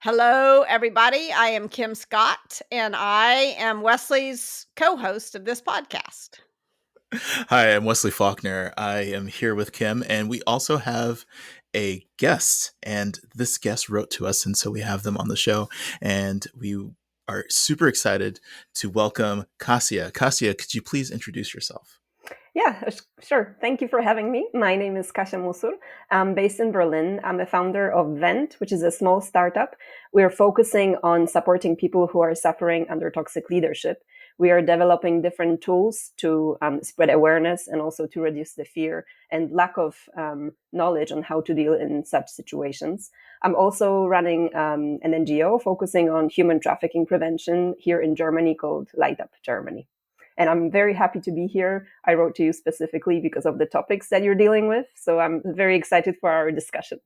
Hello, everybody. I am Kim Scott, and I am Wesley's co-host of this podcast. Hi, I'm Wesley Faulkner. I am here with Kim, and we also have a guest. And this guest wrote to us, and so we have them on the show. And we are super excited to welcome Kasia. Kasia, could you please introduce yourself? Yeah, sure. Thank you for having me. My name is Kasia Musur. I'm based in Berlin. I'm a founder of Vent, which is a small startup. We're focusing on supporting people who are suffering under toxic leadership. We are developing different tools to spread awareness and also to reduce the fear and lack of knowledge on how to deal in such situations. I'm also running an NGO focusing on human trafficking prevention here in Germany called Lightup Germany. And I'm very happy to be here. I wrote to you specifically because of the topics that you're dealing with. So I'm very excited for our discussion.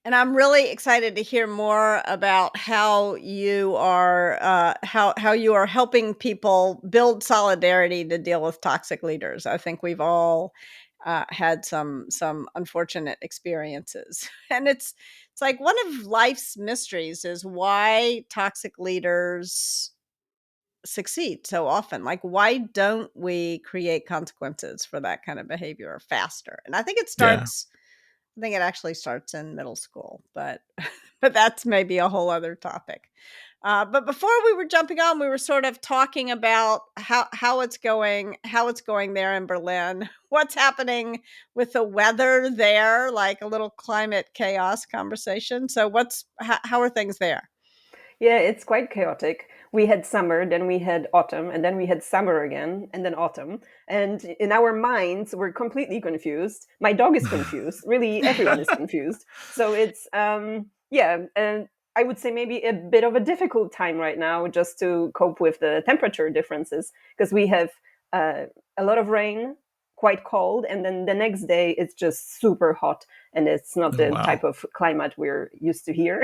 And I'm really excited to hear more about how you are how you are helping people build solidarity to deal with toxic leaders. I think we've all had some unfortunate experiences, and it's like one of life's mysteries is why toxic leaders succeed so often. Like, why don't we create consequences for that kind of behavior faster? And I think Yeah. it actually starts in middle school, but but that's maybe a whole other topic. But before we were jumping on, we were sort of talking about how it's going there in Berlin. What's happening with the weather there? Like a little climate chaos conversation. So how are things there? Yeah, it's quite chaotic. We had summer, then we had autumn, and then we had summer again, and then autumn. And in our minds, we're completely confused. My dog is confused. Really, everyone is confused. So it's, and I would say maybe a bit of a difficult time right now just to cope with the temperature differences because we have a lot of rain, quite cold, and then the next day it's just super hot, and it's not the Wow. type of climate we're used to here.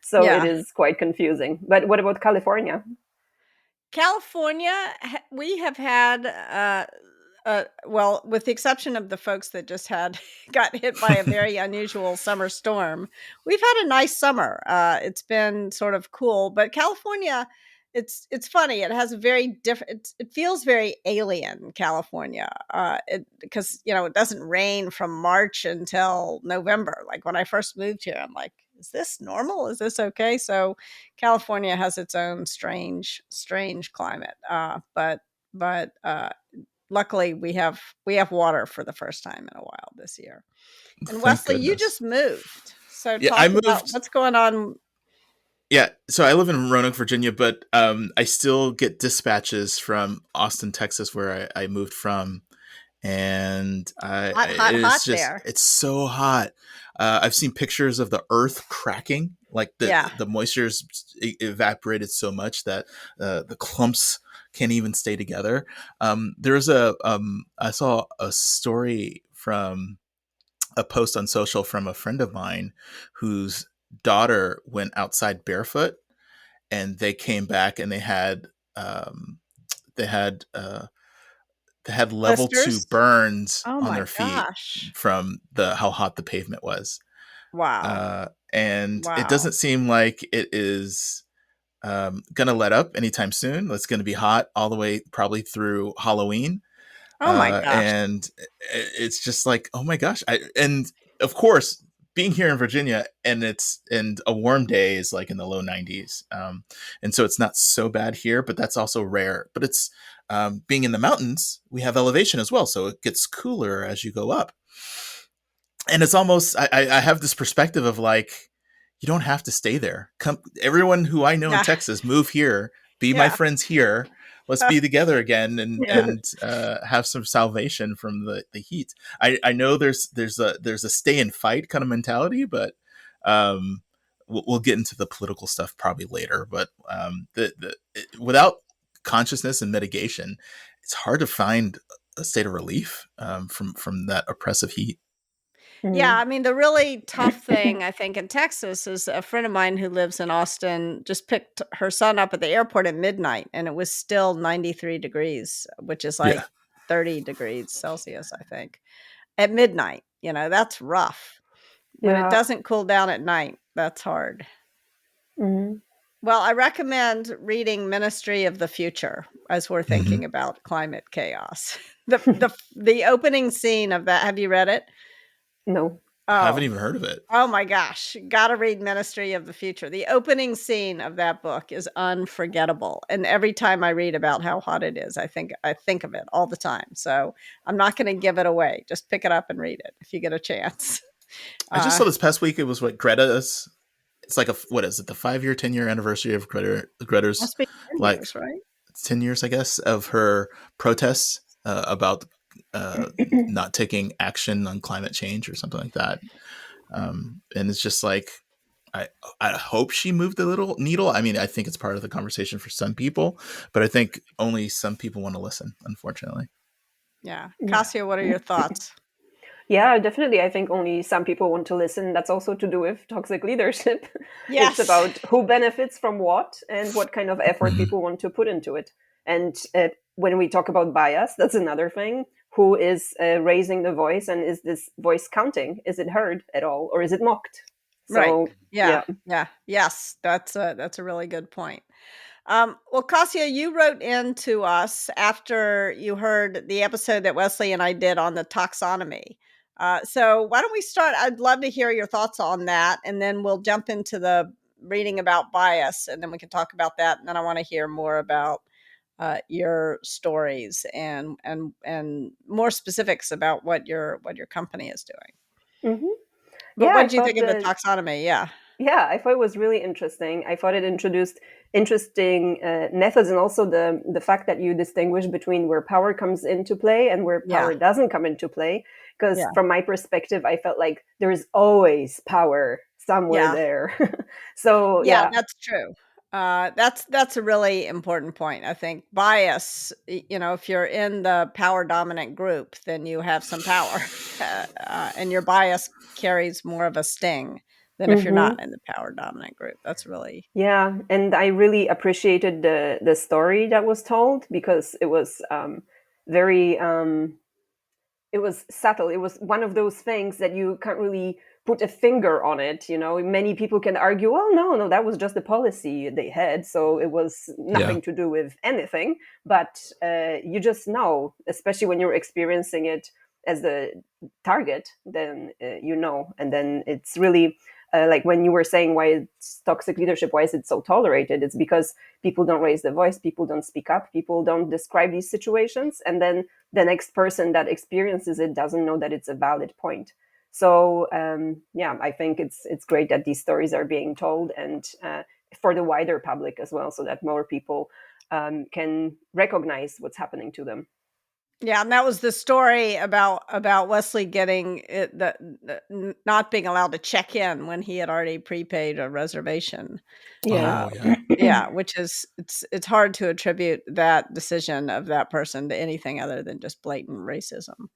So it Yeah. is quite confusing. But what about California? California, we have had, well, with the exception of the folks that just got hit by a very unusual summer storm, we've had a nice summer. It's been sort of cool, but California, it's funny. It has a very different. It feels very alien, California, because it doesn't rain from March until November. Like when I first moved here, I'm like, is this normal? Is this okay? So California has its own strange climate. But luckily we have water for the first time in a while this year. And Thank Wesley, you goodness. just moved. So Yeah, I talk about moved. what's going on. Yeah, so I live in Roanoke, Virginia, but I still get dispatches from Austin, Texas, where I moved from. And Hot, hot, hot there. it's so hot. I've seen pictures of the earth cracking, like Yeah. the moisture's evaporated so much that the clumps can't even stay together. I saw a story from a post on social from a friend of mine whose daughter went outside barefoot, and they came back and um, they had uh, they had level 2 Blisters. burns Oh on my their feet gosh. from the how hot the pavement was. Wow. And it Wow. doesn't seem like it is gonna let up anytime soon. It's gonna be hot all the way probably through Halloween. Oh my gosh. And it's just like, oh my gosh. And of course, being here in Virginia and a warm day is like in the low 90s. And so it's not so bad here, but that's also rare. But it's being in the mountains, we have elevation as well. So it gets cooler as you go up. And it's almost, I have this perspective of like, you don't have to stay there. Come, everyone who I know in Yeah. Texas, move here, be my Yeah. friends here. Let's be together again and Yeah. have some salvation from the heat. I know there's a stay and fight kind of mentality, but we'll get into the political stuff probably later. But without consciousness and mitigation, it's hard to find a state of relief from that oppressive heat. Yeah, Mhm. I mean, the really tough thing, I think, in Texas is a friend of mine who lives in Austin just picked her son up at the airport at midnight, and it was still 93 degrees, which is Yeah. like 30 degrees Celsius, I think, at midnight. That's rough. When it Yeah. doesn't cool down at night, that's hard. Mhm. Well, I recommend reading Ministry of the Future as we're thinking about climate chaos. The opening scene of that, have you read it? No. I haven't Oh. even heard of it. Oh my gosh, gotta read Ministry of the Future. The opening scene of that book is unforgettable, and every time I read about how hot it is, I think of it all the time. So, I'm not gonna give it away. Just pick it up and read it if you get a chance. I just Uh, saw this past week. It was what Greta's. It's like what is it? The 5-year, 10-year anniversary of Greta's, must be 10 like years, right? 10 years, I guess, of her protests about not taking action on climate change or something like that. And it's just like, I I hope she moved the little needle. I mean, I think it's part of the conversation for some people, but I think only some people want to listen, unfortunately. Yeah. Yeah. Kasia, what are your thoughts? Yeah, definitely. I think only some people want to listen. That's also to do with toxic leadership. It's Yes. about who benefits from what and what kind of effort Mhm. people want to put into it. And when we talk about bias, that's another thing. Who is raising the voice, and is this voice counting? Is it heard at all, or is it mocked? Right. So, Yeah. yeah. Yeah. Yes. That's a really good point. Well, Kasia, you wrote in to us after you heard the episode that Wesley and I did on the taxonomy. So why don't we start? I'd love to hear your thoughts on that, and then we'll jump into the reading about bias, and then we can talk about that. And then I want to hear more about your stories and more specifics about what your company is doing. Hmm. But Yeah, what I did you thought think of the that. taxonomy? Yeah. Yeah, I thought it was really interesting. I thought it introduced interesting methods, and also the fact that you distinguish between where power comes into play and where Yeah. power doesn't come into play. Because Yeah. from my perspective, I felt like there is always power somewhere Yeah. there. So Yeah, yeah. that's true. That's a really important point. I think bias, if you're in the power dominant group, then you have some power, and your bias carries more of a sting than if you're Hmm. not in the power dominant group. That's really, Yeah, and I really appreciated the story that was told, because it was very it was subtle. It was one of those things that you can't really put a finger on it. Many people can argue, well, no, that was just the policy they had, so it was Yeah. nothing to do with anything. But you just know, especially when you're experiencing it as the target, then and then it's really like when you were saying why it's toxic leadership, why is it so tolerated? It's because people don't raise the voice, people don't speak up, people don't describe these situations, and then the next person that experiences it doesn't know that it's a valid point. So yeah, I think it's great that these stories are being told, and for the wider public as well, so that more people can recognize what's happening to them. yeah. And that was the story about Wesley getting not being allowed to check in when he had already prepaid a reservation. Yeah. Uh, Oh yeah. yeah, which is it's hard to attribute that decision of that person to anything other than just blatant racism.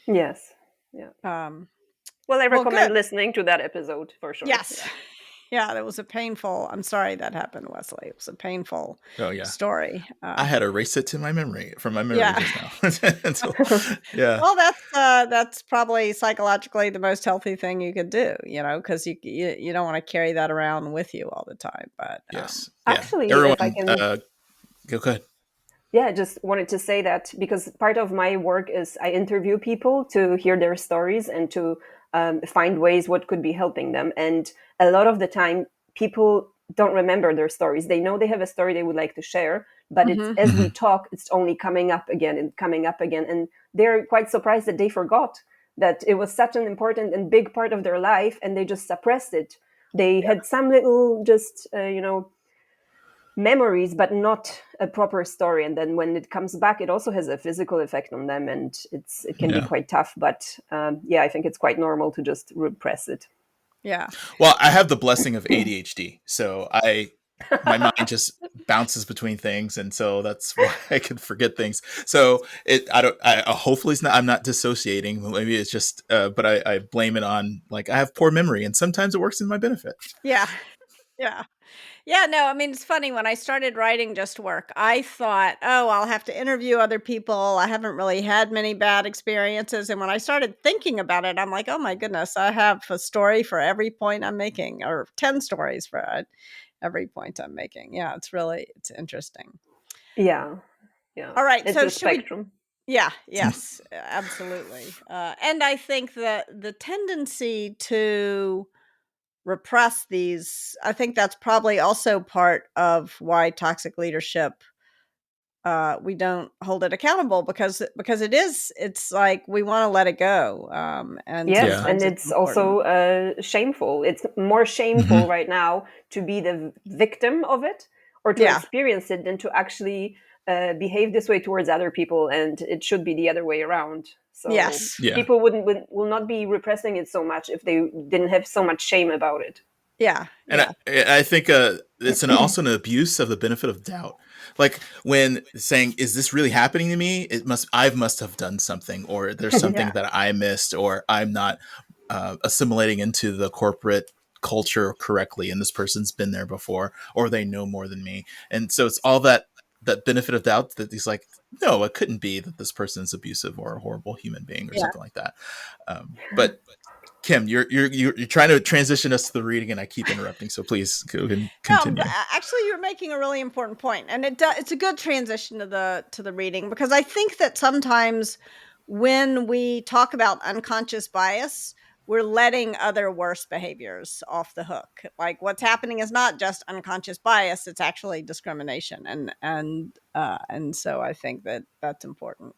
Yes. Yeah. Um, Well, I well, recommend good. listening to that episode for sure. Yes. Yeah. Yeah, that was a painful. I'm sorry that happened, Wesley. It was a painful Oh yeah. story. I had to erase it to my memory from my memory Yeah. just now. So, yeah. Well, that's probably psychologically the most healthy thing you could do, because you don't want to carry that around with you all the time. But Yes. Yeah. Actually, if I Everyone, can, go ahead. yeah, I just wanted to say that, because part of my work is I interview people to hear their stories and to find ways what could be helping them. And a lot of the time, people don't remember their stories. They know they have a story they would like to share, but it's Mhm. as we Mhm. talk, it's only coming up again and coming up again. And they're quite surprised that they forgot that it was such an important and big part of their life, and they just suppressed it. They had some little just, memories, but not a proper story. And then when it comes back, it also has a physical effect on them, and it can be Yeah. quite tough. But yeah, I think it's quite normal to just repress it. Yeah. Well, I have the blessing of ADHD, so my mind just bounces between things, and so that's why I can forget things. So hopefully it's not. I'm not dissociating. Maybe it's just. But I blame it on, like, I have poor memory, and sometimes it works in my benefit. Yeah. Yeah. Yeah, no, I mean, it's funny, when I started writing Just Work, I thought, "Oh, I'll have to interview other people. I haven't really had many bad experiences." And when I started thinking about it, I'm like, "Oh my goodness, I have a story for every point I'm making, or 10 stories for every point I'm making." Yeah, it's interesting. Yeah, yeah. All right, It's so a should we spectrum. Yeah, yes, absolutely. And I think that the tendency to repress these, I think that's probably also part of why toxic leadership, we don't hold it accountable, because it's like we want to let it go, and Yes, Yeah. and sometimes it's it's important. also shameful. It's more shameful Mhm. right now to be the victim of it or to Yeah. experience it than to actually behave this way towards other people. And it should be the other way around. So Yes. Yeah. people will not be repressing it so much if they didn't have so much shame about it. Yeah. And Yeah. I think it's also an abuse of the benefit of doubt. Like when saying, "Is this really happening to me? I must have done something, or there's something Yeah. that I missed, or I'm not assimilating into the corporate culture correctly, and this person's been there before, or they know more than me." And so it's all that benefit of doubt that he's like, "No, it couldn't be that this person's abusive or a horrible human being or Yeah. something like that." But Kim, you're trying to transition us to the reading, and I keep interrupting. So please go and No, but continue. actually, you're making a really important point, and it's a good transition to the reading, because I think that sometimes when we talk about unconscious bias, we're letting other worse behaviors off the hook. Like, what's happening is not just unconscious bias; it's actually discrimination, and so I think that that's important.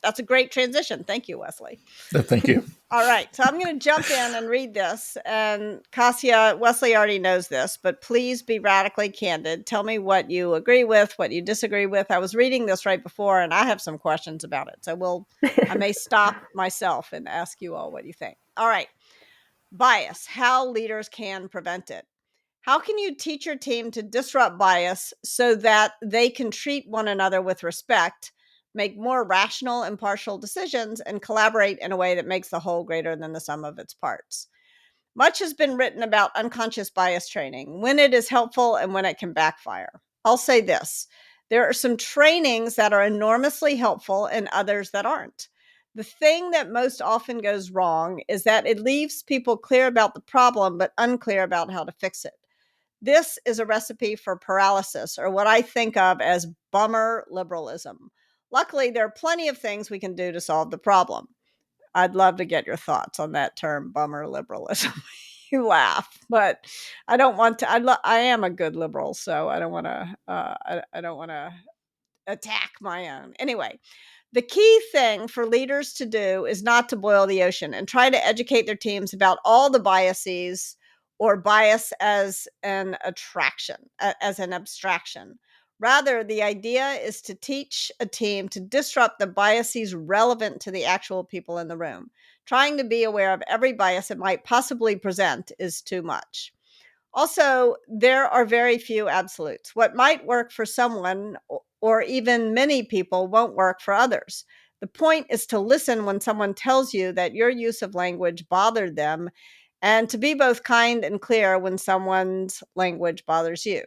That's a great transition. Thank you, Wesley. No, thank you. All right, so I'm going to jump in and read this. And Kasia, Wesley already knows this, but please be radically candid. Tell me what you agree with, what you disagree with. I was reading this right before, and I have some questions about it. So I may stop myself and ask you all what you think. All right, bias, how leaders can prevent it. How can you teach your team to disrupt bias so that they can treat one another with respect, make more rational, impartial decisions, and collaborate in a way that makes the whole greater than the sum of its parts? Much has been written about unconscious bias training, when it is helpful and when it can backfire. I'll say this: there are some trainings that are enormously helpful and others that aren't. The thing that most often goes wrong is that it leaves people clear about the problem, but unclear about how to fix it. This is a recipe for paralysis, or what I think of as bummer liberalism. Luckily, there are plenty of things we can do to solve the problem. I'd love to get your thoughts on that term, bummer liberalism. You laugh, but I don't want to. I am a good liberal, so I don't want to. I don't want to attack my own. Anyway, the key thing for leaders to do is not to boil the ocean and try to educate their teams about all the biases, or bias as an attraction, as an abstraction. Rather, the idea is to teach a team to disrupt the biases relevant to the actual people in the room. Trying to be aware of every bias it might possibly present is too much. Also, there are very few absolutes. What might work for someone, or even many people, won't work for others. The point is to listen when someone tells you that your use of language bothered them, and to be both kind and clear when someone's language bothers you.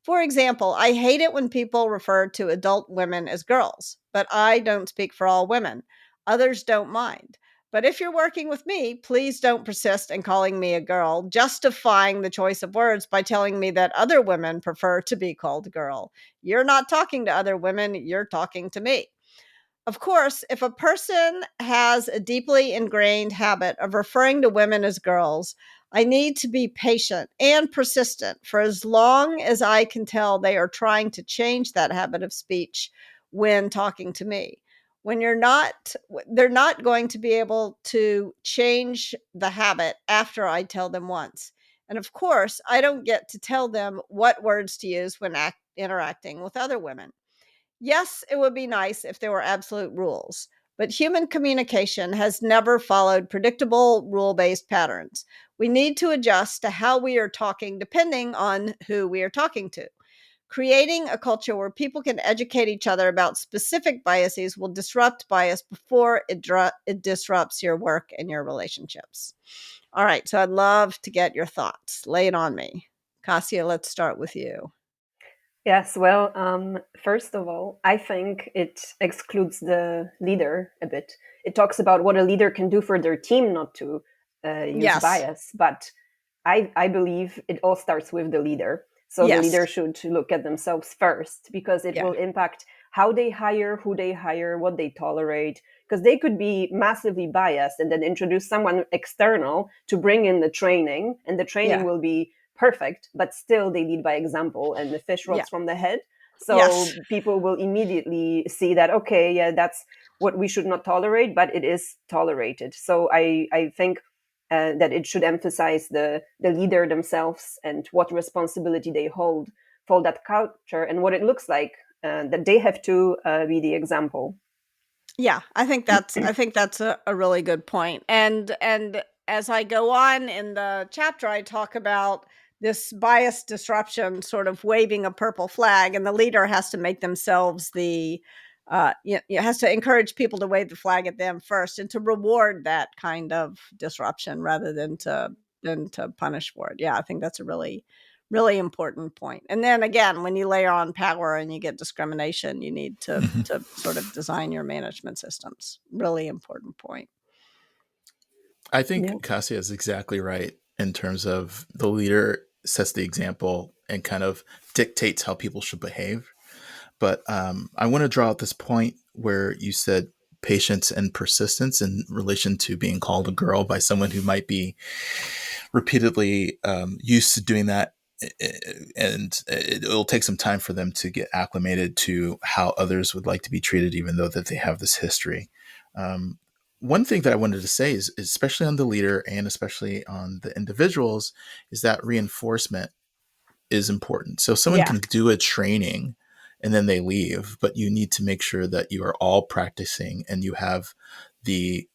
For example, I hate it when people refer to adult women as girls, but I don't speak for all women. Others don't mind. But if you're working with me, please don't persist in calling me a girl, justifying the choice of words by telling me that other women prefer to be called girl. You're not talking to other women, you're talking to me. Of course, if a person has a deeply ingrained habit of referring to women as girls, I need to be patient and persistent for as long as I can tell they are trying to change that habit of speech when talking to me. When you're not, they're not going to be able to change the habit after I tell them once. And of course, I don't get to tell them what words to use when interacting with other women. Yes, it would be nice if there were absolute rules, but human communication has never followed predictable rule based patterns. We need to adjust to how we are talking depending on who we are talking to. Creating a culture where people can educate each other about specific biases will disrupt bias before it disrupts your work and your relationships. All right, so I'd love to get your thoughts. Lay it on me. Kasia, let's start with you. Yes, well, first of all, I think it excludes the leader a bit. It talks about what a leader can do for their team not to use Yes. bias, but I believe it all starts with the leader. So the Yes. leader should look at themselves first, because it Yeah. will impact how they hire, who they hire, what they tolerate, because they could be massively biased and then introduce someone external to bring in the training, and the training Yeah. will be perfect, but still they lead by example and the fish Yeah. rots from the head. Yes. So people will immediately see that, okay, yeah, that's what we should not tolerate, but it is tolerated. So I think that it should emphasize the leader themselves and what responsibility they hold for that culture and what it looks like, that they have to be the example. Yeah, I think that's a really good point. And as I go on in the chapter, I talk about this bias disruption sort of waving a purple flag, and the leader has to make themselves the has to encourage people to wave the flag at them first and to reward that kind of disruption rather than to punish for it. Yeah, I think that's a really important point. And then again, when you layer on power and you get discrimination, you need to sort of design your management systems. Really important point. I Yeah. think Kasia is exactly right in terms of the leader sets the example and kind of dictates how people should behave. But I want to draw out this point where you said patience and persistence in relation to being called a girl by someone who might be repeatedly used to doing that. And it'll take some time for them to get acclimated to how others would like to be treated, even though that they have this history. Um, One thing that I wanted to say is, especially on the leader and especially on the individuals, is that reinforcement is important. So someone Yeah. can do a training and then they leave, but you need to make sure that you are all practicing and you have the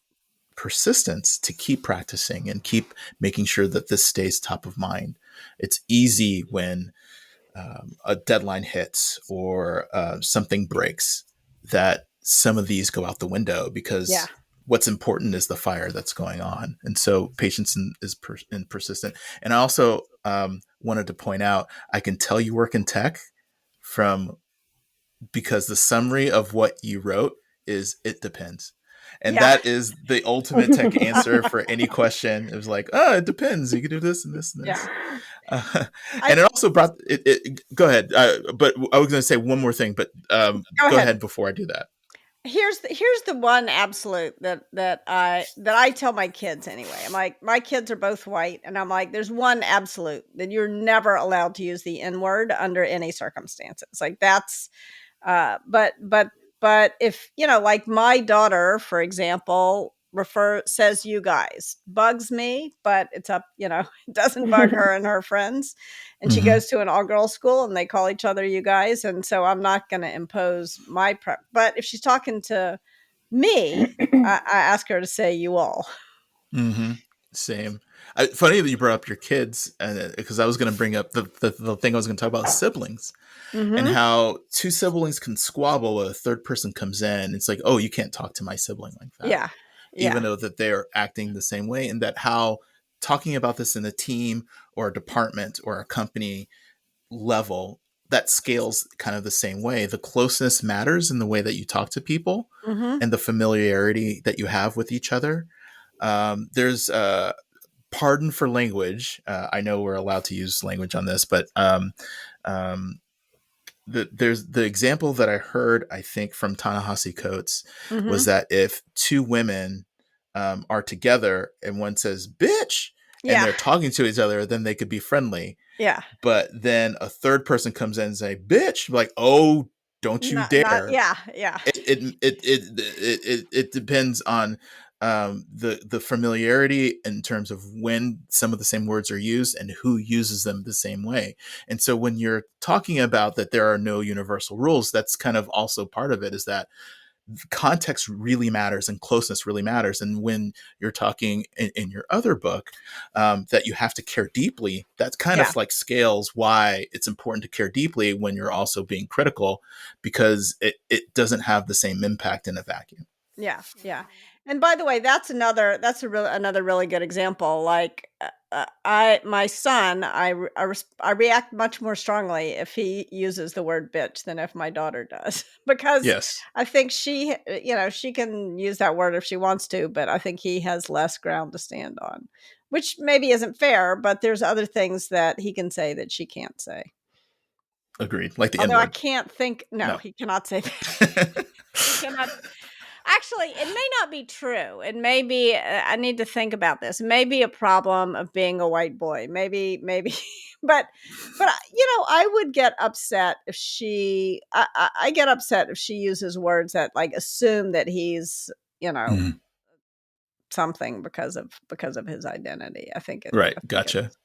persistence to keep practicing and keep making sure that this stays top of mind. It's easy when a deadline hits or something breaks that some of these go out the window Yeah. because what's important is the fire that's going on. And so patience and persistent. And I also wanted to point out, I can tell you work in tech from because the summary of what you wrote is it depends. And Yeah. that is the ultimate tech answer for any question. It was like, oh, it depends. You can do this and this and Yeah. this. I And it also brought it go ahead. But I was going to say one more thing, but Go go ahead. ahead before I do that. Here's the one absolute that I tell my kids anyway. I'm like, my kids are both white, and I'm like, there's one absolute that you're never allowed to use the N word under any circumstances. Like that's but if like my daughter, for example, says you guys, bugs me, but it's up, it doesn't bug her and her friends. And she Mm-hmm. goes to an all girls school and they call each other you guys. And so I'm not going to impose but if she's talking to me, I ask her to say you all. Mm-hmm. Same. Funny that you brought up your kids, because I was going to bring up the thing I was going to talk about siblings and Mm-hmm. how two siblings can squabble when a third person comes in. It's like, oh, you can't talk to my sibling like that, Yeah. even Yeah. though that they are acting the same way, and that how talking about this in a team or a department or a company level that scales kind of the same way. The closeness matters in the way that you talk to people Mm-hmm. and the familiarity that you have with each other. There's pardon for language. I know we're allowed to use language on this, but um, there's the example that I heard, I think, from Ta-Nehisi Coates Mm-hmm. was that if two women are together and one says "bitch" and Yeah. they're talking to each other, then they could be friendly. Yeah. But then a third person comes in and say "bitch," like, oh, don't you Not dare. yeah. Yeah. It depends on the familiarity in terms of when some of the same words are used and who uses them the same way. And so when you're talking about that there are no universal rules, that's kind of also part of it, is that context really matters and closeness really matters. And when you're talking in your other book, that you have to care deeply, that's kind Yeah. of like scales why it's important to care deeply when you're also being critical, because it doesn't have the same impact in a vacuum. Yeah, yeah. And by the way, that's another really good example. Like my son, I react much more strongly if he uses the word bitch than if my daughter does, because Yes. I think she, she can use that word if she wants to, but I think he has less ground to stand on, which maybe isn't fair, but there's other things that he can say that she can't say. Agreed. Like the N Although I word. can't think, no, No. he cannot say that. He cannot. Actually, it may not be true. It may be. I need to think about this. It may be a problem of being a white boy. Maybe, but I would get upset if she. I get upset if she uses words that like assume that he's Mhm. something because of his identity. Right. I think Gotcha. it's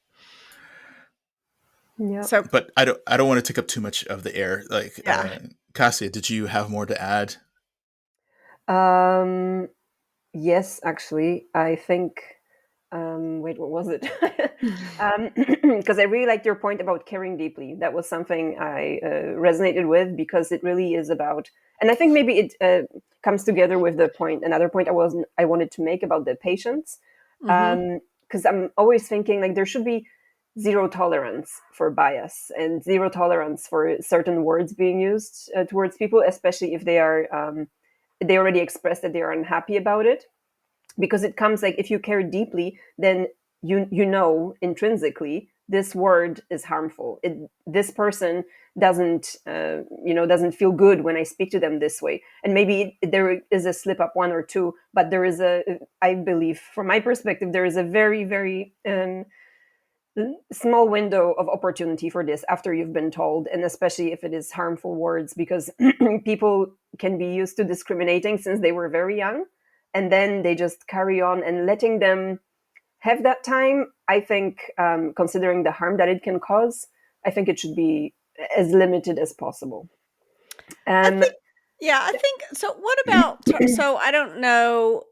Yeah. so. But I don't want to take up too much of the air. Like, Yeah. Kasia, did you have more to add? Yes, actually, I think. Wait, what was it? Because I really liked your point about caring deeply. That was something I resonated with, because it really is about, and I think maybe it comes together with another point I wanted to make about the patients, Mm-hmm. because I'm always thinking like there should be zero tolerance for bias and zero tolerance for certain words being used towards people, especially if they already expressed that they are unhappy about it, because it comes like if you care deeply, then you know intrinsically this word is harmful. This person doesn't feel good when I speak to them this way, and maybe there is a slip up one or two, but there is I believe from my perspective there is a very very small window of opportunity for this after you've been told, and especially if it is harmful words, because people can be used to discriminating since they were very young, and then they just carry on, and letting them have that time, I think, considering the harm that it can cause, I think it should be as limited as possible. I um, think, yeah, I think so. What about, so I don't know.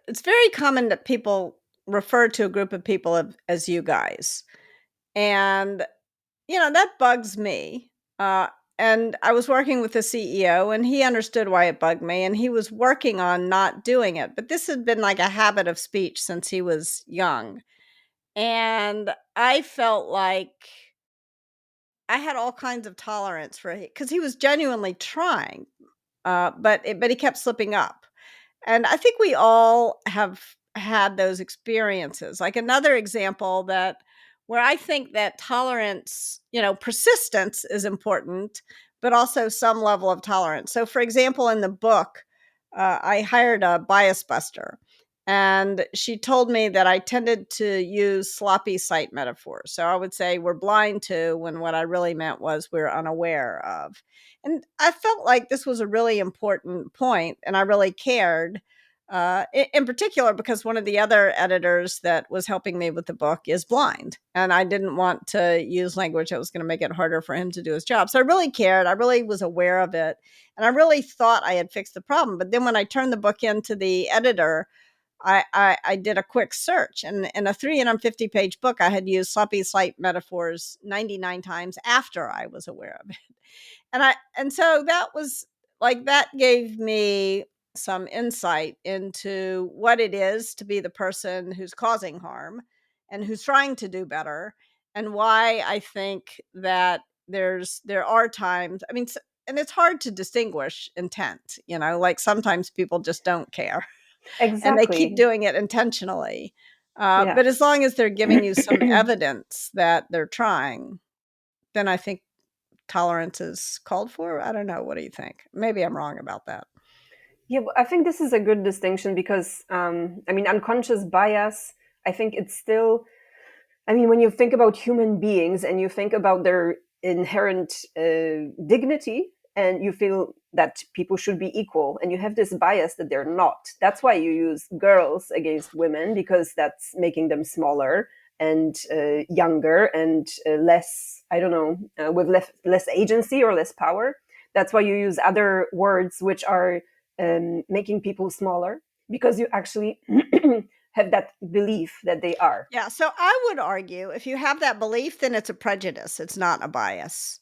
It's very common that people refer to a group of people as you guys. And, that bugs me. And I was working with the CEO and he understood why it bugged me and he was working on not doing it. But this had been like a habit of speech since he was young. And I felt like I had all kinds of tolerance for it because he was genuinely trying. But he kept slipping up. And I think we all have had those experiences. Like another example that where I think that tolerance, persistence is important, but also some level of tolerance. So, for example, in the book, I hired a bias buster, and she told me that I tended to use sloppy sight metaphors. So I would say we're blind to when what I really meant was we're unaware of. And I felt like this was a really important point, and I really cared. In particular, because one of the other editors that was helping me with the book is blind, and I didn't want to use language that was going to make it harder for him to do his job. So I really cared. I really was aware of it, and I really thought I had fixed the problem. But then when I turned the book into the editor, I did a quick search, and in a 350-page book, I had used sloppy sight metaphors 99 times after I was aware of it. And so that was like, that gave me some insight into what it is to be the person who's causing harm and who's trying to do better, and why I think that there are times, I mean, and it's hard to distinguish intent, like sometimes people just don't care and they keep exactly. doing it intentionally. Yeah. But as long as they're giving you some evidence that they're trying, then I think tolerance is called for. I don't know. What do you think? Maybe I'm wrong about that. Yeah, I think this is a good distinction, because I mean, unconscious bias, I think it's still, I mean, when you think about human beings and you think about their inherent dignity, and you feel that people should be equal, and you have this bias that they're not. That's why you use girls against women, because that's making them smaller and younger and less, I don't know, with less agency or less power. That's why you use other words which are making people smaller, because you actually have that belief that they are. Yeah. So I would argue if you have that belief, then it's a prejudice. It's not a bias.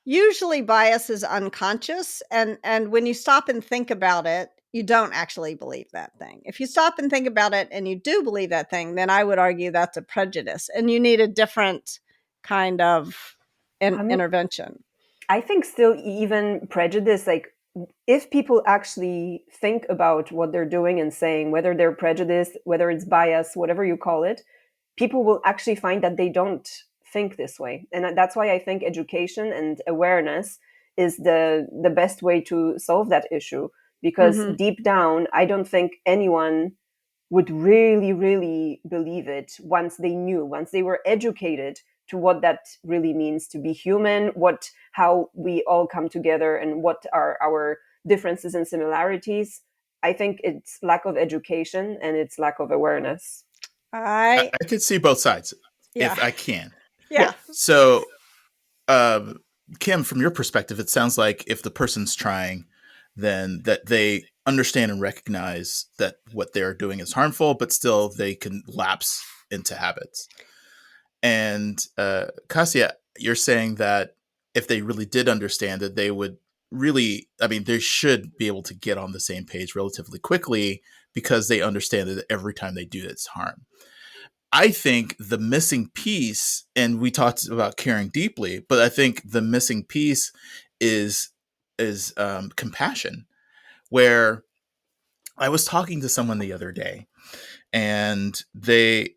Usually bias is unconscious. And when you stop and think about it, you don't actually believe that thing. If you stop and think about it and you do believe that thing, then I would argue that's a prejudice and you need a different kind of intervention. I think still even prejudice, like if people actually think about what they're doing and saying, whether they're prejudiced, whether it's bias, whatever you call it, people will actually find that they don't think this way. And that's why I think education and awareness is the best way to solve that issue. Because deep down, I don't think anyone would really, really believe it once they were educated to what that really means to be human, how we all come together and what are our differences and similarities. I think it's lack of education and it's lack of awareness. I could see both sides if I can. Yeah. So, Kim, from your perspective, it sounds like if the person's trying, then that they understand and recognize that what they're doing is harmful, but still they can lapse into habits. And Kasia, you're saying that if they really did understand it, they would really, I mean, they should be able to get on the same page relatively quickly because they understand that every time they do it's harm. I think the missing piece, and we talked about caring deeply, but I think the missing piece is compassion. Where I was talking to someone the other day, and they're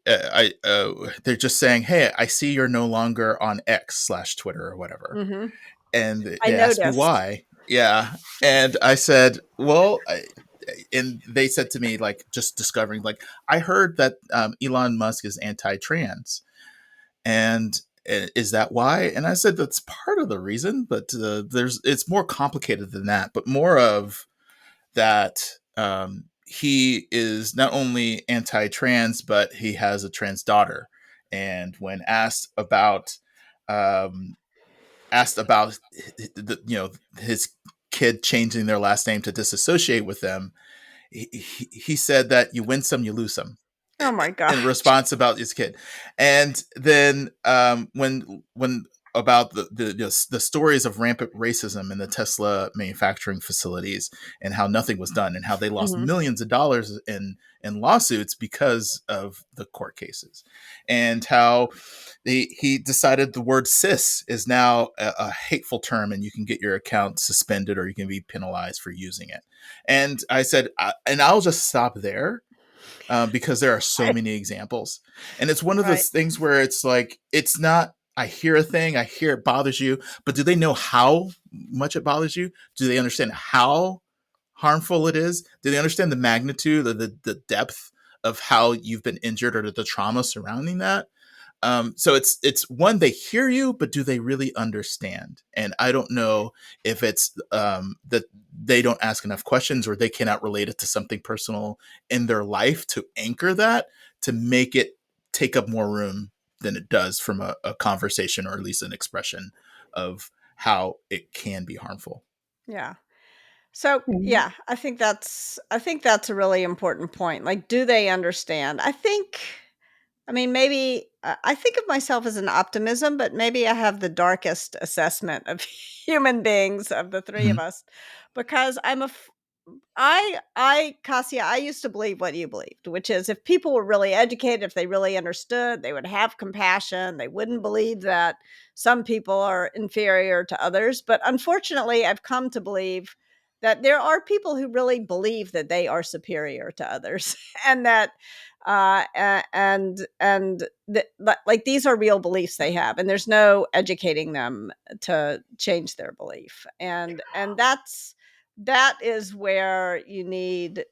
just saying, "Hey, I see you're no longer on X/Twitter or whatever," and they asked me why. Yeah, and I said, "Well." And they said to me, like, just discovering, like, I heard that Elon Musk is anti-trans, and is that why? And I said that's part of the reason, but it's more complicated than that. But more of that, he is not only anti-trans, but he has a trans daughter. And when asked about his kid changing their last name to disassociate with them, he said that you win some, you lose some. Oh my god! In response about his kid, and then when about the stories of rampant racism in the Tesla manufacturing facilities and how nothing was done and how they lost millions of dollars in lawsuits because of the court cases, and how he decided the word cis is now a hateful term and you can get your account suspended or you can be penalized for using it. And I said, and I'll just stop there. Because there are so many examples. And it's one of those things where it's like, it's not, I hear a thing, I hear it bothers you, but do they know how much it bothers you? Do they understand how harmful it is? Do they understand the magnitude or the depth of how you've been injured or the trauma surrounding that? So it's one, they hear you, but do they really understand? And I don't know if it's that they don't ask enough questions or they cannot relate it to something personal in their life to anchor that, to make it take up more room than it does from a conversation or at least an expression of how it can be harmful. Yeah. So yeah, I think that's a really important point. Like, do they understand? I mean, maybe I think of myself as an optimism, but maybe I have the darkest assessment of human beings of the three of us, because Kasia, I used to believe what you believed, which is if people were really educated, if they really understood, they would have compassion. They wouldn't believe that some people are inferior to others. But unfortunately, I've come to believe that there are people who really believe that they are superior to others, and that like these are real beliefs they have, and there's no educating them to change their belief, and that is where you need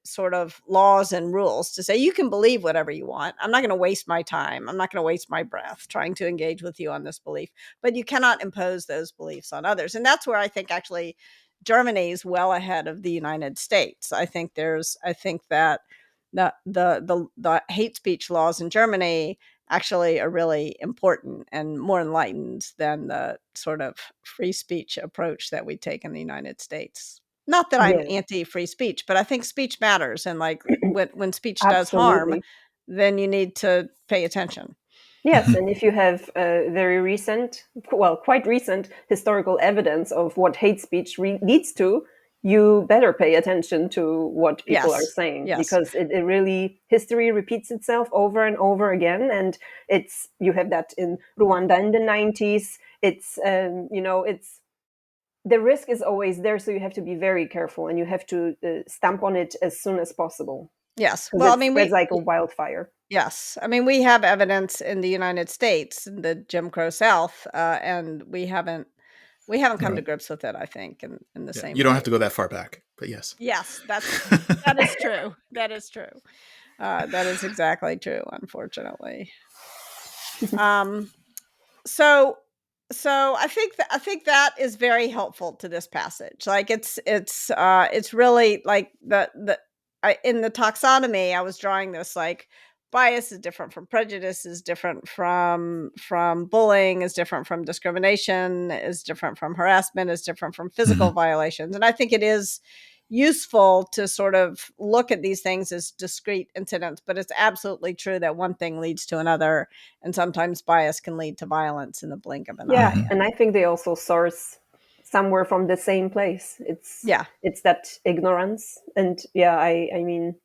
sort of laws and rules to say you can believe whatever you want. I'm not going to waste my time. I'm not going to waste my breath trying to engage with you on this belief, but you cannot impose those beliefs on others. And that's where I think actually Germany is well ahead of the United States. I think that the hate speech laws in Germany actually are really important and more enlightened than the sort of free speech approach that we take in the United States. Not that I'm anti-free speech, but I think speech matters. And like when speech does harm, then you need to pay attention. Yes, and if you have quite recent historical evidence of what hate speech leads to, you better pay attention to what people are Yes. saying, Yes. because it really, history repeats itself over and over again. And you have that in Rwanda in the 90s. It's, it's, the risk is always there. So you have to be very careful, and you have to stamp on it as soon as possible, Yes. because Well, I it mean, spreads like a wildfire. yes. I mean, we have evidence in the United States, in the Jim Crow South, and we haven't come to grips with it, I think, in the same You don't way. have to go that far back, but yes. Yes, that is true. That is true. That is exactly true, unfortunately. So I think that is very helpful to this passage. Like it's really like in the taxonomy I was drawing this, like, bias is different from prejudice, is different from bullying, is different from discrimination, is different from harassment, is different from physical violations. And I think it is useful to sort of look at these things as discrete incidents, but it's absolutely true that one thing leads to another, and sometimes bias can lead to violence in the blink of an eye. And I think they also source somewhere from the same place. It's that ignorance. And I mean,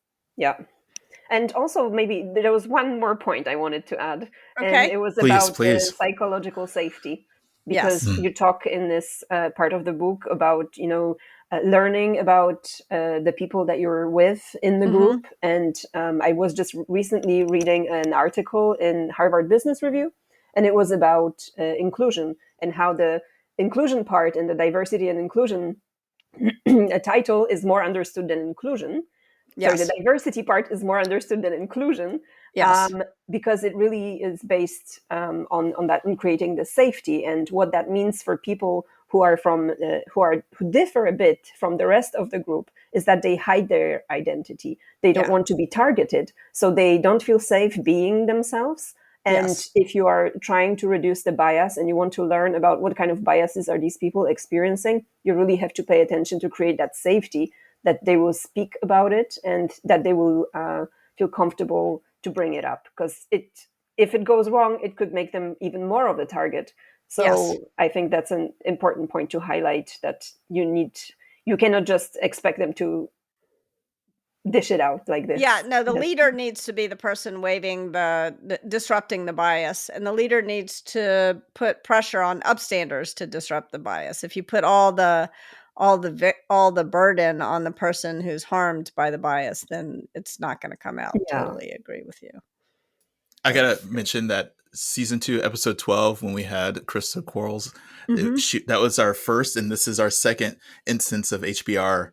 and also, maybe there was one more point I wanted to add, and Okay. it was Please, about please. psychological safety, because Yes. you talk in this part of the book about learning about the people that you're with in the group. And I was just recently reading an article in Harvard Business Review, and it was about inclusion, and how the inclusion part and the diversity and inclusion a title is more understood than inclusion. Sorry, Yes. the diversity part is more understood than inclusion, Yes. because it really is based on that, in creating the safety. And what that means for people who are who differ a bit from the rest of the group is that they hide their identity. They don't want to be targeted, so they don't feel safe being themselves. And Yes. if you are trying to reduce the bias and you want to learn about what kind of biases are these people experiencing, you really have to pay attention to create that safety, that they will speak about it, and that they will feel comfortable to bring it up. Because if it goes wrong, it could make them even more of a target. So Yes. I think that's an important point to highlight, that you cannot just expect them to dish it out like this. Yeah, no, the leader needs to be the person waving disrupting the bias, and the leader needs to put pressure on upstanders to disrupt the bias. If you put all the burden on the person who's harmed by the bias, then it's not going to come out. Totally agree with you. I gotta mention that season 2, episode 12, when we had Krista Quarles, that was our first, and this is our second instance of HBR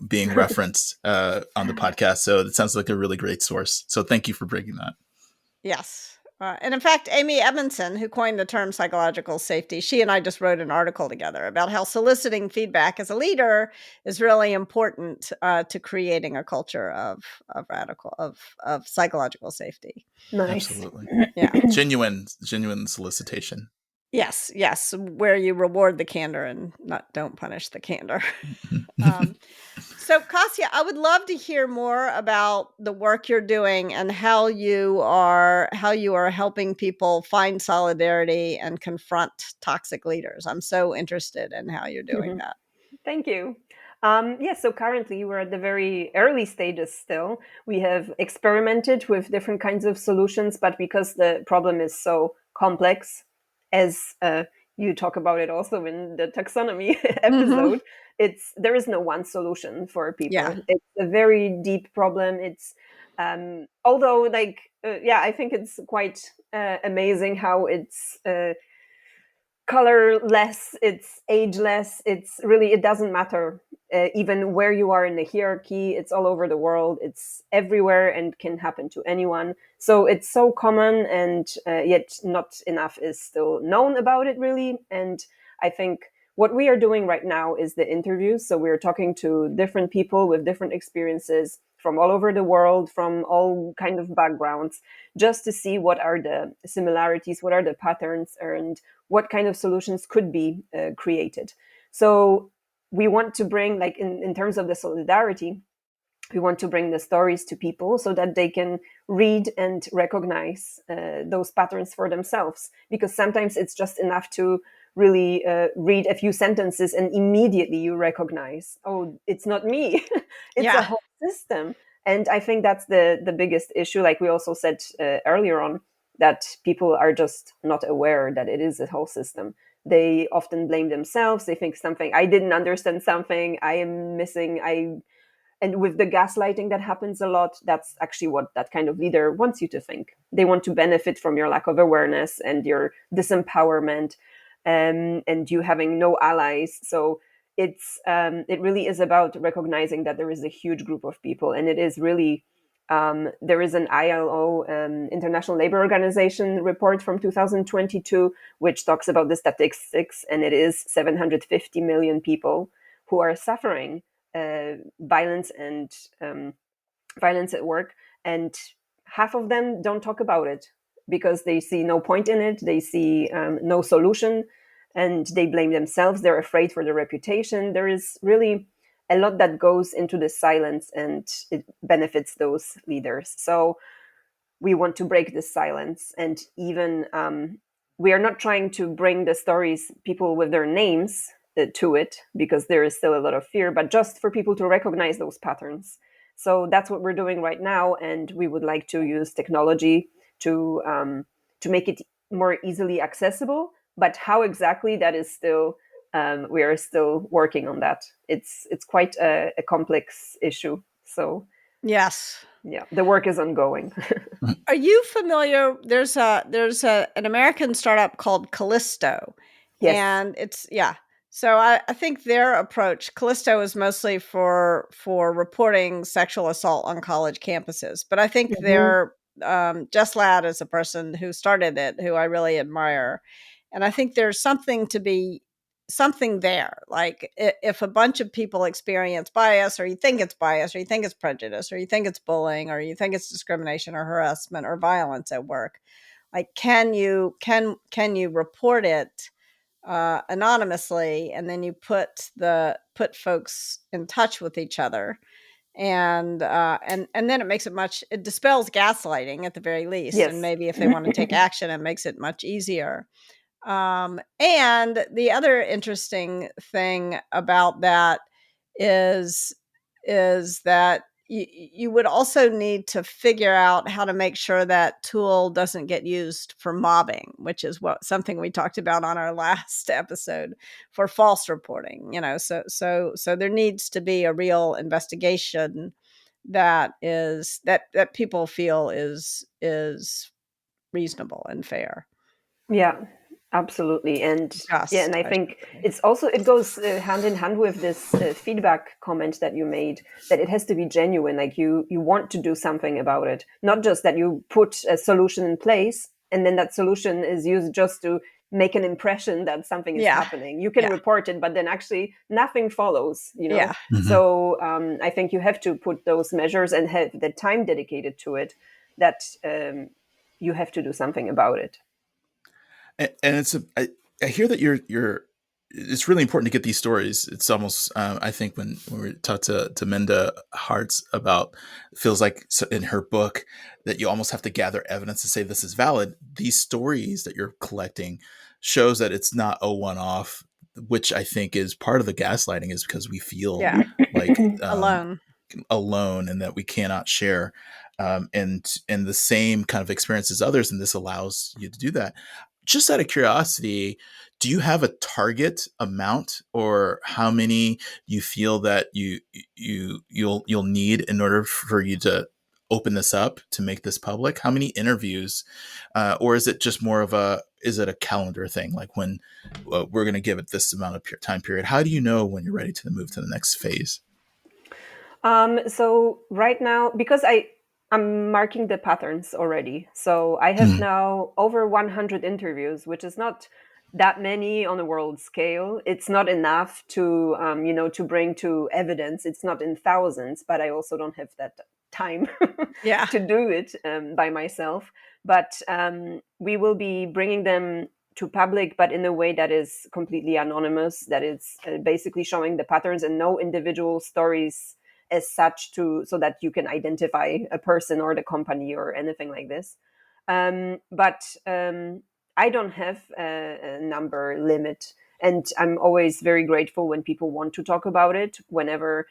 being referenced on the podcast. So it sounds like a really great source. So thank you for bringing that. Yes. And in fact, Amy Edmondson, who coined the term psychological safety, she and I just wrote an article together about how soliciting feedback as a leader is really important to creating a culture of psychological safety. Nice. Absolutely. Yeah. Genuine solicitation. Yes, where you reward the candor and don't punish the candor. So, Kasia, I would love to hear more about the work you're doing and how you are helping people find solidarity and confront toxic leaders. I'm so interested in how you're doing that. Thank you. So currently we're at the very early stages still. We have experimented with different kinds of solutions, but because the problem is so complex, as you talk about it also in the taxonomy episode, there is no one solution for people. Yeah. It's a very deep problem. It's although I think it's quite amazing how it's colorless, it's ageless, it doesn't matter even where you are in the hierarchy. It's all over the world, it's everywhere, and can happen to anyone. So it's so common, and yet not enough is still known about it, really. And I think what we are doing right now is the interviews. So we're talking to different people with different experiences from all over the world, from all kind of backgrounds, just to see what are the similarities, what are the patterns, and what kind of solutions could be created. So we want to bring, like in terms of the solidarity, we want to bring the stories to people so that they can read and recognize those patterns for themselves. Because sometimes it's just enough to really read a few sentences and immediately you recognize, oh, it's not me. It's a Yeah. whole system. And I think that's the biggest issue. Like we also said earlier on, that people are just not aware that it is a whole system. They often blame themselves. They think something, I didn't understand something, I am missing, and with the gaslighting that happens a lot, that's actually what that kind of leader wants you to think. They want to benefit from your lack of awareness and your disempowerment, and you having no allies. So it really is about recognizing that there is a huge group of people, and it is really there is an ILO, International Labor Organization report from 2022, which talks about the statistics, and it is 750 million people who are suffering violence and violence at work, and half of them don't talk about it because they see no point in it. They see no solution, and they blame themselves. They're afraid for their reputation. There is really a lot that goes into the silence, and it benefits those leaders. So we want to break this silence, and even we are not trying to bring the stories, people with their names to it, because there is still a lot of fear, but just for people to recognize those patterns. So that's what we're doing right now, and we would like to use technology to make it more easily accessible. But how exactly, that is still we are still working on that. It's quite a complex issue. So Yes. yeah, the work is ongoing. Are you familiar? There's an American startup called Callisto, Yes. and it's yeah. So I think their approach, Callisto, is mostly for reporting sexual assault on college campuses. But I think Mhm. their Jess Ladd is a person who started it, who I really admire, and I think there's something there. Like if a bunch of people experience bias, or you think it's bias, or you think it's prejudice, or you think it's bullying, or you think it's discrimination or harassment or violence at work, like can you report it anonymously, and then you put folks in touch with each other, and then it dispels gaslighting at the very least, and Yes. maybe if they want to take action, it makes it much easier. And the other interesting thing about that is that you would also need to figure out how to make sure that tool doesn't get used for mobbing, which is something we talked about on our last episode, for false reporting. So there needs to be a real investigation that people feel is reasonable and fair. Yeah, absolutely. And yeah, and Just, I I should think say. it's also, it goes hand in hand with this feedback comment that you made, that it has to be genuine. Like you want to do something about it, not just that you put a solution in place and then that solution is used just to make an impression that something is Yeah. happening. You can Yeah. report it, but then actually nothing follows, you know? Yeah. Mhm. So I think you have to put those measures and have the time dedicated to it, that you have to do something about it. And I hear that you're it's really important to get these stories. It's almost I think when we talked to Minda Hartz about, feels like in her book that you almost have to gather evidence to say this is valid. These stories that you're collecting shows that it's not a one-off, which I think is part of the gaslighting, is because we feel Yeah. like Alone. alone and that we cannot share and the same kind of experience as others, and this allows you to do that. Just out of curiosity, do you have a target amount, or how many you feel that you'll need in order for you to open this up, to make this public? How many interviews, or is it just more of is it a calendar thing, like when we're going to give it this amount of time period? How do you know when you're ready to move to the next phase? So right now, because I'm marking the patterns already, so I have Mm, now over 100 interviews, which is not that many on a world scale. It's not enough to to bring to evidence. It's not in thousands, but I also don't have that time Yeah. to do it by myself. But we will be bringing them to public, but in a way that is completely anonymous. That is basically showing the patterns and no individual stories as such, to so that you can identify a person or the company or anything like this. But I don't have a number limit, and I'm always very grateful when people want to talk about it. Whenever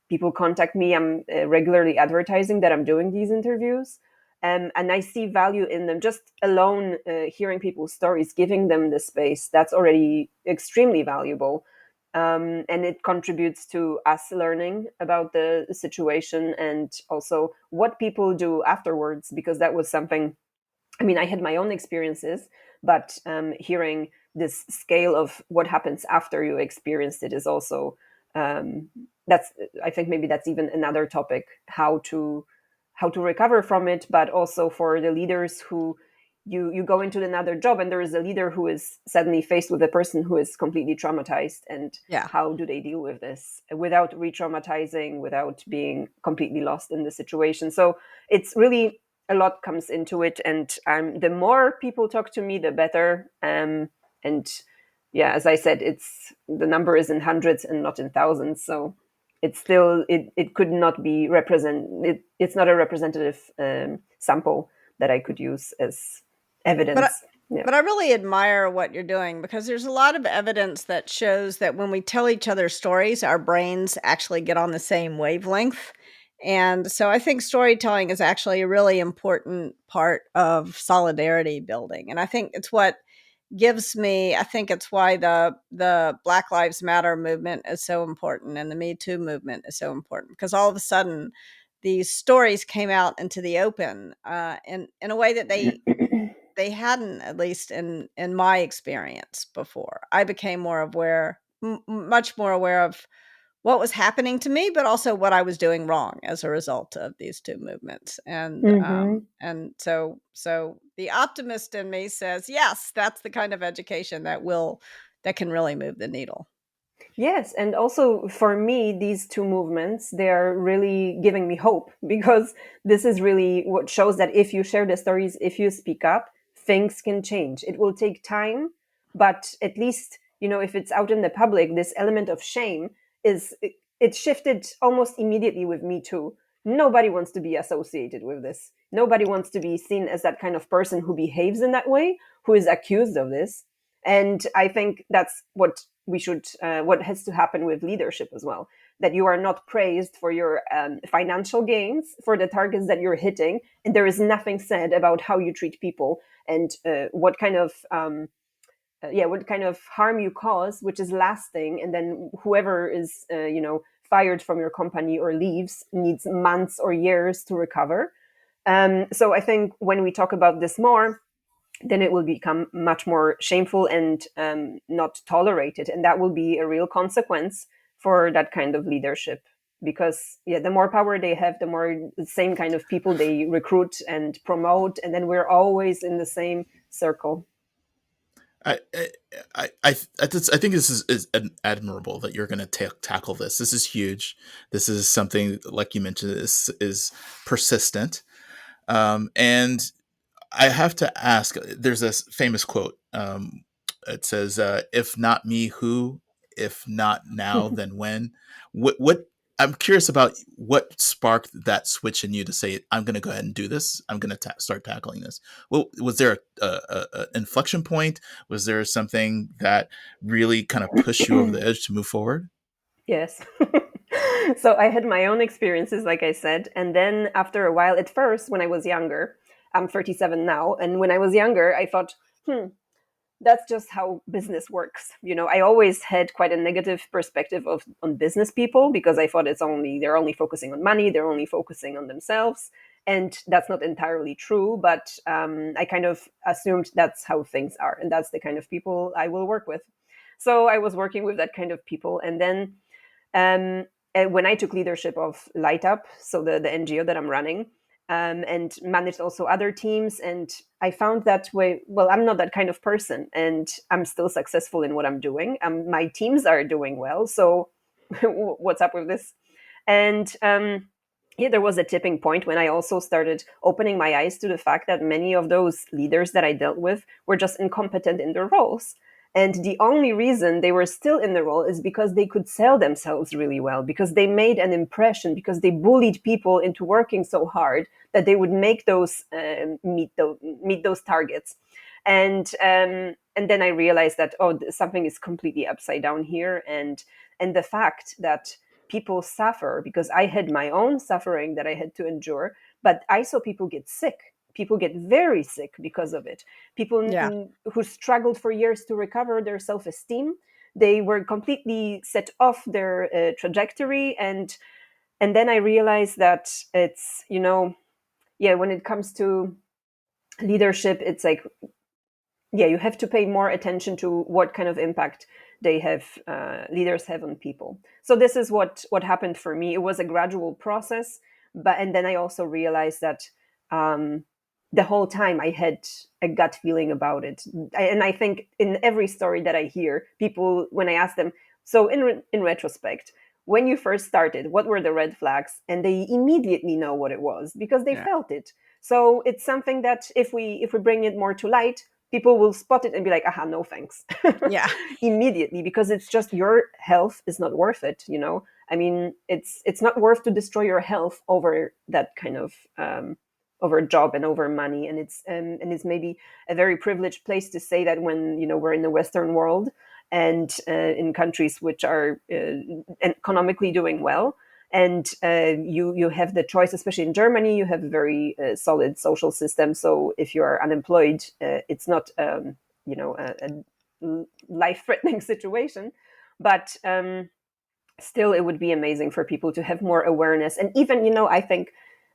people contact me, I'm regularly advertising that I'm doing these interviews, and I see value in them. Just alone hearing people's stories, giving them the space, that's already extremely valuable. And it contributes to us learning about the situation and also what people do afterwards, because that was something, I mean, I had my own experiences, but hearing this scale of what happens after you experienced it is also, um, that's, I think maybe that's even another topic, how to recover from it, but also for the leaders who you go into another job and there is a leader who is suddenly faced with a person who is completely traumatized, and Yeah. how do they deal with this without re-traumatizing, without being completely lost in the situation. So it's really, a lot comes into it, and the more people talk to me, the better. And yeah, as I said, it's, the number is in hundreds and not in thousands, so it's still, it could not be it's not a representative sample that I could use as But I evidence. Yeah. but I really admire what you're doing, because there's a lot of evidence that shows that when we tell each other stories, our brains actually get on the same wavelength. And so I think storytelling is actually a really important part of solidarity building. And I think it's what gives me, I think it's why the Black Lives Matter movement is so important, and the Me Too movement is so important, because all of a sudden these stories came out into the open in a way that they hadn't, at least in my experience before. I became more aware, much more aware of what was happening to me, but also what I was doing wrong as a result of these two movements. Mm-hmm. And so the optimist in me says, yes, that's the kind of education that can really move the needle. Yes, and also for me, these two movements, they are really giving me hope, because this is really what shows that if you share the stories, if you speak up, things can change. It will take time, but at least, if it's out in the public, this element of shame it shifted almost immediately with Me Too. Nobody wants to be associated with this. Nobody wants to be seen as that kind of person who behaves in that way, who is accused of this. And I think that's what has to happen with leadership as well, that you are not praised for your financial gains, for the targets that you're hitting, and there is nothing said about how you treat people, and what kind of harm you cause, which is lasting, and then whoever is fired from your company or leaves needs months or years to recover. So I think when we talk about this more, then it will become much more shameful and not tolerated. And that will be a real consequence for that kind of leadership. Because, yeah, the more power they have, the more the same kind of people they recruit and promote. And then we're always in the same circle. I I think this is admirable that you're going to tackle this. This is huge. This is something, like you mentioned, is persistent. And I have to ask. There's this famous quote. It says, "If not me, who? If not now, then when?" What I'm curious about, what sparked that switch in you to say, "I'm going to go ahead and do this. I'm going to start tackling this." Well, was there a inflection point? Was there something that really kind of pushed you over the edge to move forward? Yes. So I had my own experiences, like I said. And then after a while, at first, when I was younger, I'm 37 now. And when I was younger, I thought, that's just how business works. I always had quite a negative perspective on business people, because I thought they're only focusing on money, they're only focusing on themselves. And that's not entirely true, but I kind of assumed that's how things are. And that's the kind of people I will work with. So I was working with that kind of people. And then and when I took leadership of Lightup, so the NGO that I'm running, and managed also other teams, and I found that way, well, I'm not that kind of person, and I'm still successful in what I'm doing. My teams are doing well, so what's up with this? And yeah, there was a tipping point when I also started opening my eyes to the fact that many of those leaders that I dealt with were just incompetent in their roles. And the only reason they were still in the role is because they could sell themselves really well, because they made an impression, because they bullied people into working so hard that they would make those meet those targets. And then I realized that, oh, something is completely upside down here. And the fact that people suffer, because I had my own suffering that I had to endure, but I saw people get sick. People get very sick because of it. Yeah. People who struggled for years to recover their self-esteem, they were completely set off their trajectory. And then I realized that it's, yeah, when it comes to leadership, it's like, yeah, you have to pay more attention to what kind of impact they have, leaders have on people. So this is what happened for me. It was a gradual process, and then I also realized that the whole time I had a gut feeling about it. And I think in every story that I hear, people, when I ask them, so in retrospect, when you first started, what were the red flags? And they immediately know what it was because they Yeah. felt it. So it's something that if we bring it more to light, people will spot it and be like, aha, no thanks. Yeah. Immediately, because it's just your health is not worth it. I mean, it's not worth to destroy your health over that kind of over a job and over money. And it's maybe a very privileged place to say that when we're in the Western world and in countries which are economically doing well, and you have the choice, especially in Germany. You have a very solid social system, so if you are unemployed, it's not a life-threatening situation. But still, it would be amazing for people to have more awareness. And even, I think,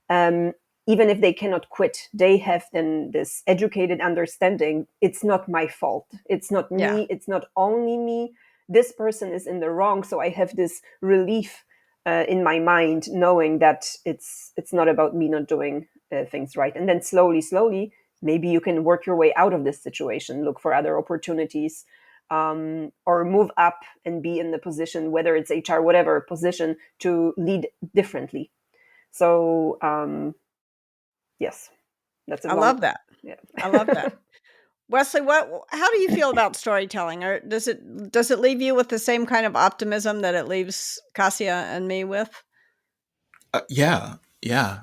um, even if they cannot quit, they have then this educated understanding. It's not my fault. It's not Yeah. me. It's not only me. This person is in the wrong. So I have this relief in my mind, knowing that it's not about me not doing things right. And then slowly, maybe you can work your way out of this situation, look for other opportunities, or move up and be in the position, whether it's HR, whatever position, to lead differently. So yes, that's a I long. love that. Yeah. I love that. Wesley, how do you feel about storytelling? Or does it leave you with the same kind of optimism that it leaves Kasia and me with? Yeah, yeah.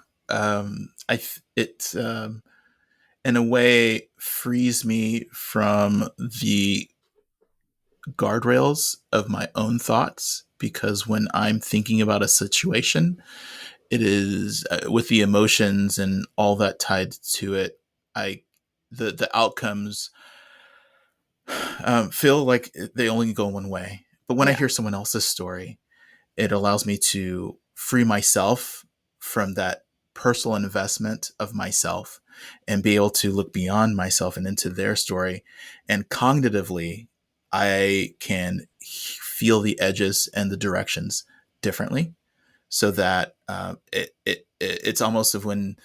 It in a way frees me from the guardrails of my own thoughts, because when I'm thinking about a situation, it is with the emotions and all that tied to it. I the outcomes feel like they only go one way. But when I Yeah. hear someone else's story, it allows me to free myself from that personal investment of myself and be able to look beyond myself and into their story. And cognitively, I can feel the edges and the directions differently, so that it's almost of when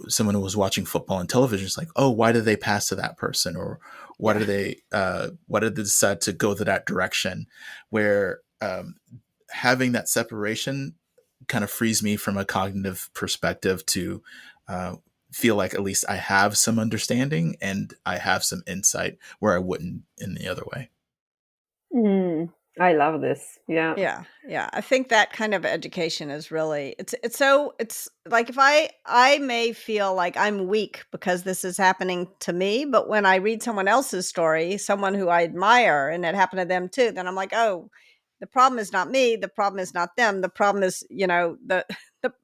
someone who was watching football on television is like, oh, why did they pass to that person, or Yeah. why did they decide to go to that direction? Where having that separation kind of frees me from a cognitive perspective to uh, feel like at least I have some understanding and I have some insight where I wouldn't in the other way. Mm, I love this. Yeah. Yeah, yeah. I think that kind of education is really it's like if I may feel like I'm weak because this is happening to me, but when I read someone else's story, someone who I admire and it happened to them too, then I'm like, "Oh, the problem is not me, the problem is not them. The problem is, the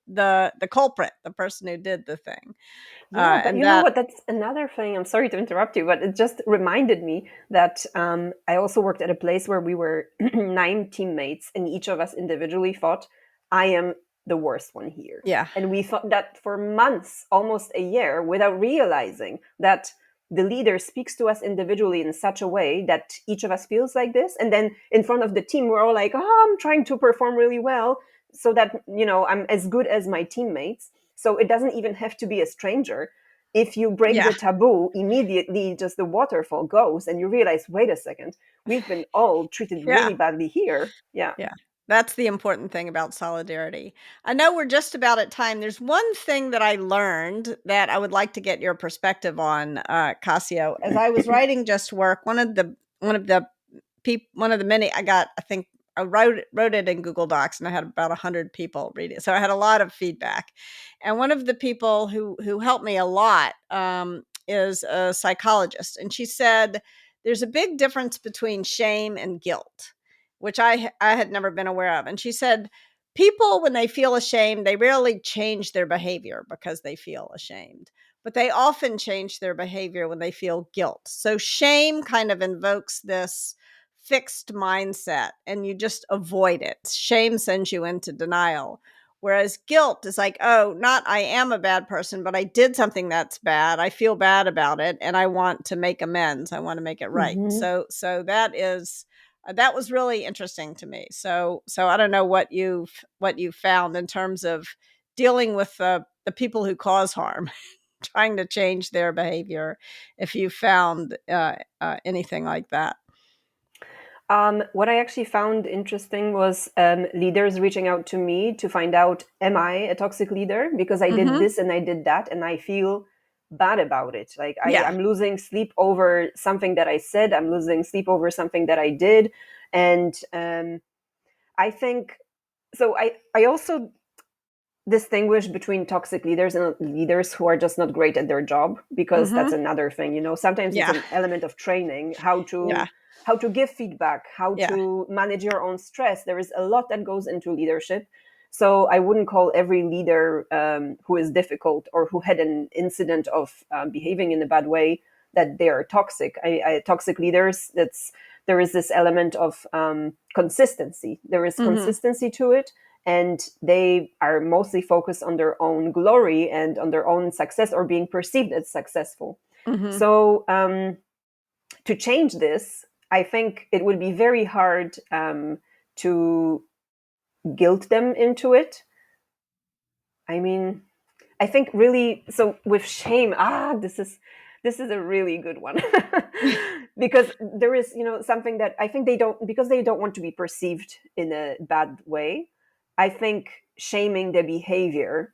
the culprit, the person who did the thing." Yeah, but And you know that what? That's another thing. I'm sorry to interrupt you, but it just reminded me that I also worked at a place where we were 9 teammates, and each of us individually thought, I am the worst one here. yeah. And we thought that for months, almost a year, without realizing that the leader speaks to us individually in such a way that each of us feels like this. And then in front of the team, we're all like, oh, I'm trying to perform really well so that, I'm as good as my teammates. So it doesn't even have to be a stranger. If you break Yeah. the taboo, immediately just the waterfall goes and you realize, wait a second, we've been all treated Yeah. really badly here. Yeah. Yeah. That's the important thing about solidarity. I know we're just about at time. There's one thing that I learned that I would like to get your perspective on, Casio. As I was writing Just Work, one of the many I got, I think I wrote it in Google Docs, and I had about 100 people read it. So I had a lot of feedback. And one of the people who helped me a lot is a psychologist, and she said there's a big difference between shame and guilt, which I had never been aware of. And she said people, when they feel ashamed, they rarely change their behavior because they feel ashamed, but they often change their behavior when they feel guilt. So shame kind of invokes this fixed mindset and you just avoid it. Shame sends you into denial. Whereas guilt is like, oh, not I am a bad person, but I did something that's bad. I feel bad about it and I want to make amends. I want to make it right. Mm-hmm. So that was really interesting to me. So I don't know what you've found in terms of dealing with the people who cause harm, trying to change their behavior. If you found anything like that. What I actually found interesting was leaders reaching out to me to find out, am I a toxic leader? Because I did this and I did that, and I feel bad about it. Like I'm losing sleep over something that I said. I'm losing sleep over something that I did. And I think, so I also distinguish between toxic leaders and leaders who are just not great at their job, because that's another thing, sometimes it's an element of training, how to give feedback, how to manage your own stress. There is a lot that goes into leadership. So I wouldn't call every leader who is difficult or who had an incident of behaving in a bad way that they are toxic. Toxic leaders, there is this element of consistency. There is consistency to it. And they are mostly focused on their own glory and on their own success, or being perceived as successful. So to change this, I think it would be very hard to guilt them into it. I mean, I think really, so with shame, this is a really good one. Because there is, something that I think because they don't want to be perceived in a bad way. I think shaming the behavior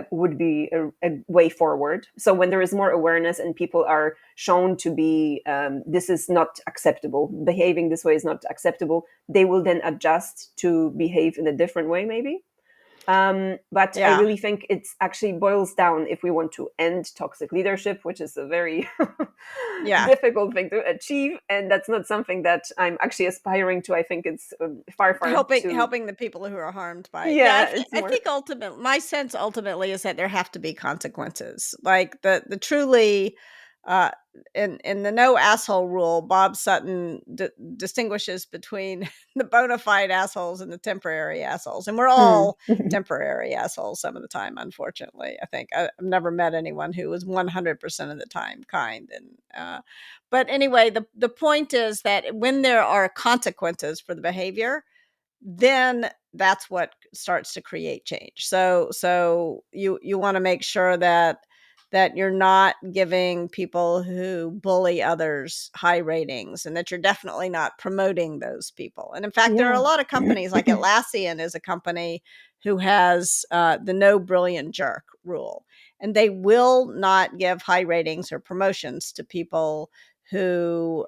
would be a way forward. So when there is more awareness and people are shown to be, this is not acceptable, behaving this way is not acceptable, they will then adjust to behave in a different way, maybe. But I really think it's actually boils down, if we want to end toxic leadership, which is a very difficult thing to achieve. And that's not something that I'm actually aspiring to. I think it's far helping the people who are harmed by it. I think ultimately, my sense ultimately is that there have to be consequences. Like the truly, in the no asshole rule, Bob Sutton distinguishes between the bona fide assholes and the temporary assholes, and we're all temporary assholes some of the time. Unfortunately, I think I've never met anyone who was 100% of the time kind. And but anyway, the point is that when there are consequences for the behavior, then that's what starts to create change. So you want to make sure that you're not giving people who bully others high ratings, and that you're definitely not promoting those people. And in fact, there are a lot of companies, like Atlassian is a company who has the no brilliant jerk rule, and they will not give high ratings or promotions to people who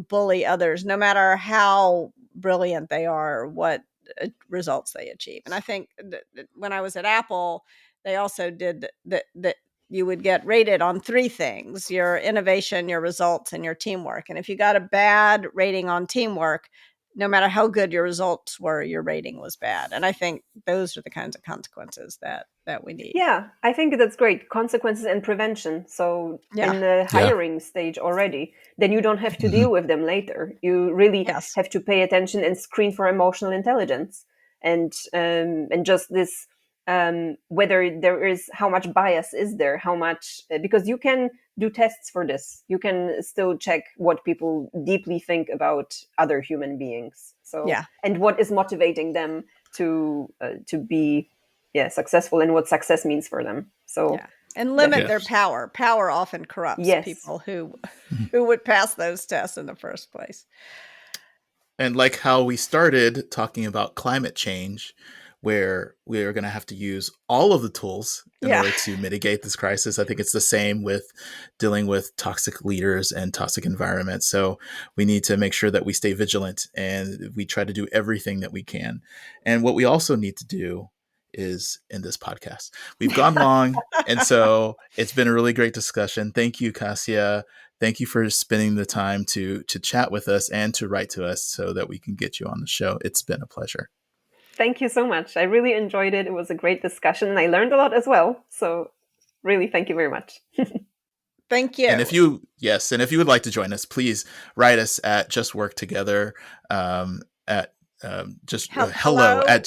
bully others, no matter how brilliant they are or what results they achieve. And I think that when I was at Apple, they also did that you would get rated on three things: your innovation, your results, and your teamwork. And if you got a bad rating on teamwork, no matter how good your results were, your rating was bad. And I think those are the kinds of consequences that we need. Yeah, I think that's great. Consequences and prevention. So in the hiring stage already, then you don't have to deal with them later. You really have to pay attention and screen for emotional intelligence, and just this, whether there is, how much bias is there, how much, because you can do tests for this. You can still check what people deeply think about other human beings. So and what is motivating them to be successful, and what success means for them. So and limit their power. Power often corrupts people who would pass those tests in the first place. And like how we started talking about climate change, where we are going to have to use all of the tools in order to mitigate this crisis. I think it's the same with dealing with toxic leaders and toxic environments. So we need to make sure that we stay vigilant and we try to do everything that we can. And what we also need to do is in this podcast. We've gone long, and so it's been a really great discussion. Thank you, Kasia. Thank you for spending the time to chat with us and to write to us so that we can get you on the show. It's been a pleasure. Thank you so much. I really enjoyed it. It was a great discussion, and I learned a lot as well. So really, thank you very much. Thank you. And if you would like to join us, please write us at justworktogether at just hello at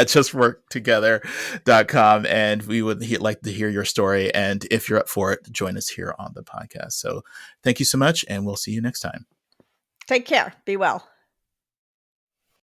justworktogether.com, and we would like to hear your story, and if you're up for it, join us here on the podcast. So thank you so much, and we'll see you next time. Take care. Be well.